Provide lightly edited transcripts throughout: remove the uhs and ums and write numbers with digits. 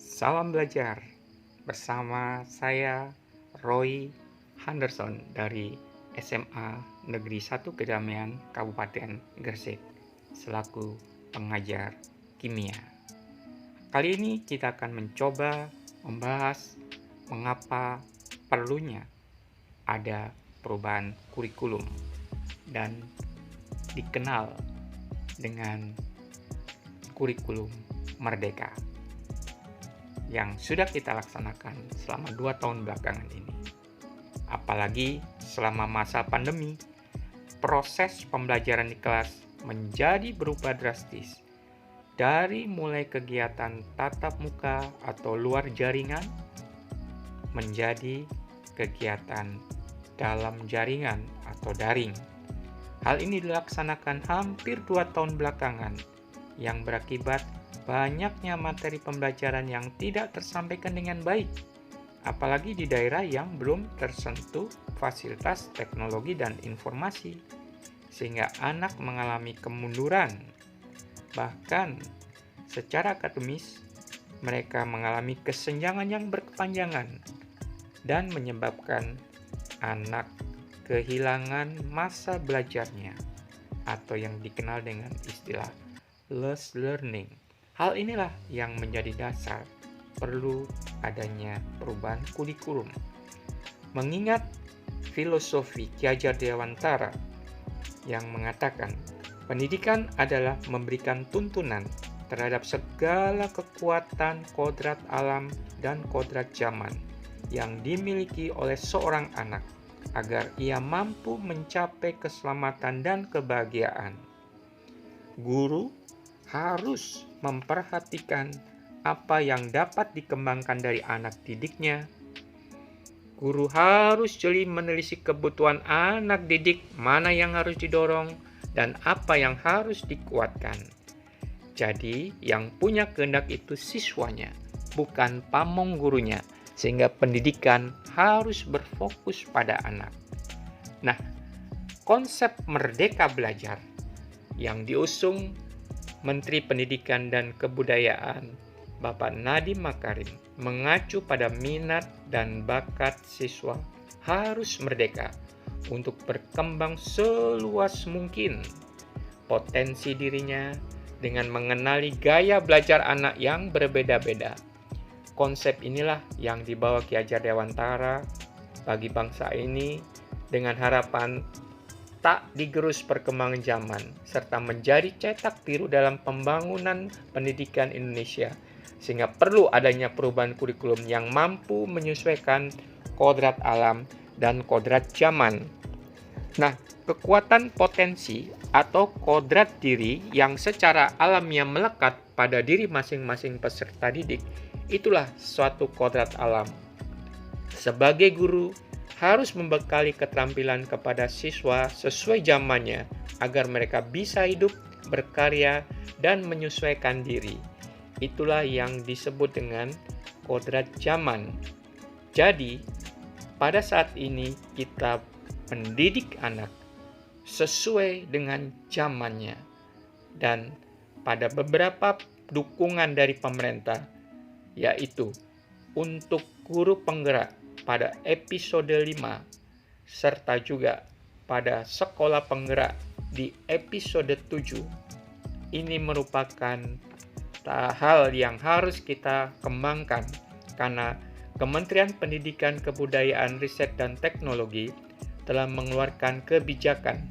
Salam belajar bersama saya Roy Henderson dari SMA Negeri 1 Kedamaian Kabupaten Gresik selaku pengajar kimia. Kali ini kita akan mencoba membahas mengapa perlunya ada perubahan kurikulum dan dikenal dengan kurikulum merdeka yang sudah kita laksanakan selama 2 tahun belakangan ini. Apalagi selama masa pandemi, proses pembelajaran di kelas menjadi berubah drastis. Dari mulai kegiatan tatap muka atau luar jaringan, menjadi kegiatan dalam jaringan atau daring. Hal ini dilaksanakan hampir 2 tahun belakangan, yang berakibat banyaknya materi pembelajaran yang tidak tersampaikan dengan baik, apalagi di daerah yang belum tersentuh fasilitas teknologi dan informasi, sehingga anak mengalami kemunduran. Bahkan secara akademis, mereka mengalami kesenjangan yang berkepanjangan dan menyebabkan anak kehilangan masa belajarnya atau yang dikenal dengan istilah lost learning. Hal inilah yang menjadi dasar perlu adanya perubahan kurikulum. Mengingat filosofi Ki Hajar Dewantara yang mengatakan pendidikan adalah memberikan tuntunan terhadap segala kekuatan kodrat alam dan kodrat zaman yang dimiliki oleh seorang anak agar ia mampu mencapai keselamatan dan kebahagiaan. Guru harus memperhatikan apa yang dapat dikembangkan dari anak didiknya. Guru harus jeli menelisik kebutuhan anak didik, mana yang harus didorong dan apa yang harus dikuatkan. Jadi, yang punya kehendak itu siswanya, bukan pamong gurunya, sehingga pendidikan harus berfokus pada anak. Nah, konsep merdeka belajar yang diusung Menteri Pendidikan dan Kebudayaan Bapak Nadiem Makarim mengacu pada minat dan bakat siswa harus merdeka untuk berkembang seluas mungkin potensi dirinya dengan mengenali gaya belajar anak yang berbeda-beda. Konsep inilah yang dibawa Ki Hajar Dewantara bagi bangsa ini dengan harapan tak digerus perkembangan zaman, serta menjadi cetak biru dalam pembangunan pendidikan Indonesia, sehingga perlu adanya perubahan kurikulum yang mampu menyesuaikan kodrat alam dan kodrat zaman. Nah, kekuatan potensi atau kodrat diri yang secara alamiah melekat pada diri masing-masing peserta didik, itulah suatu kodrat alam. Sebagai guru, harus membekali keterampilan kepada siswa sesuai zamannya agar mereka bisa hidup, berkarya, dan menyesuaikan diri. Itulah yang disebut dengan kodrat zaman. Jadi, pada saat ini kita mendidik anak sesuai dengan zamannya. Dan pada beberapa dukungan dari pemerintah, yaitu untuk guru penggerak pada episode 5, serta juga pada sekolah penggerak di episode 7. Ini merupakan hal yang harus kita kembangkan karena Kementerian Pendidikan, Kebudayaan, Riset, dan Teknologi telah mengeluarkan kebijakan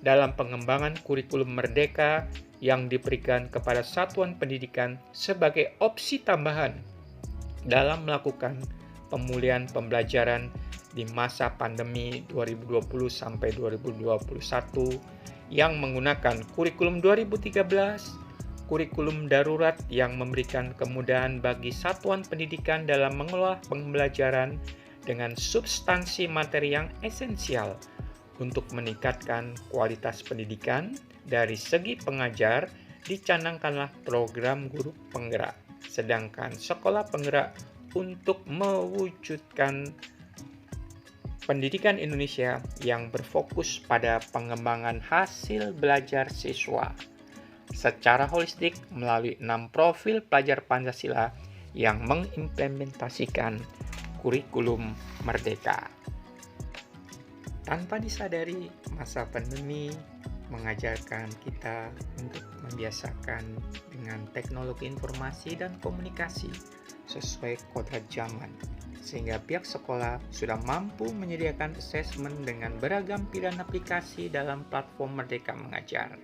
dalam pengembangan kurikulum merdeka yang diberikan kepada satuan pendidikan sebagai opsi tambahan dalam melakukan pemulihan pembelajaran di masa pandemi 2020 sampai 2021 yang menggunakan kurikulum 2013, kurikulum darurat yang memberikan kemudahan bagi satuan pendidikan dalam mengelola pembelajaran dengan substansi materi yang esensial untuk meningkatkan kualitas pendidikan. Dari segi pengajar, dicanangkanlah program guru penggerak, sedangkan sekolah penggerak untuk mewujudkan pendidikan Indonesia yang berfokus pada pengembangan hasil belajar siswa secara holistik melalui 6 profil pelajar Pancasila yang mengimplementasikan kurikulum merdeka. Tanpa disadari, masa pandemi mengajarkan kita untuk membiasakan dengan teknologi informasi dan komunikasi sesuai kodrat zaman, sehingga pihak sekolah sudah mampu menyediakan asesmen dengan beragam pilihan aplikasi dalam platform Merdeka Mengajar.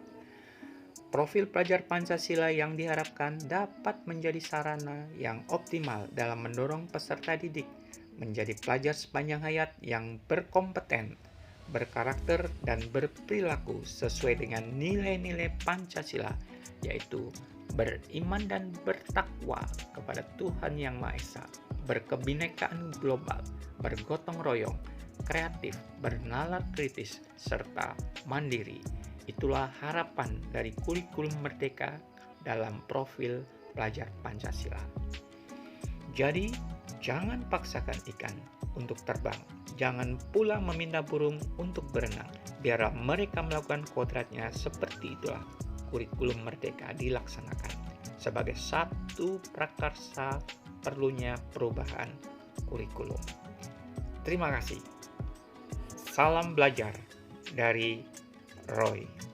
Profil pelajar Pancasila yang diharapkan dapat menjadi sarana yang optimal dalam mendorong peserta didik menjadi pelajar sepanjang hayat yang berkompeten, berkarakter, dan berperilaku sesuai dengan nilai-nilai Pancasila, yaitu beriman dan bertakwa kepada Tuhan Yang Maha Esa, berkebinekaan global, bergotong royong, kreatif, bernalar kritis, serta mandiri. Itulah harapan dari kurikulum merdeka dalam profil pelajar Pancasila. Jadi, jangan paksakan ikan untuk terbang. Jangan pula meminta burung untuk berenang. Biarlah mereka melakukan kodratnya. Seperti itulah kurikulum merdeka dilaksanakan. Sebagai satu prakarsa perlunya perubahan kurikulum. Terima kasih. Salam belajar dari Roy.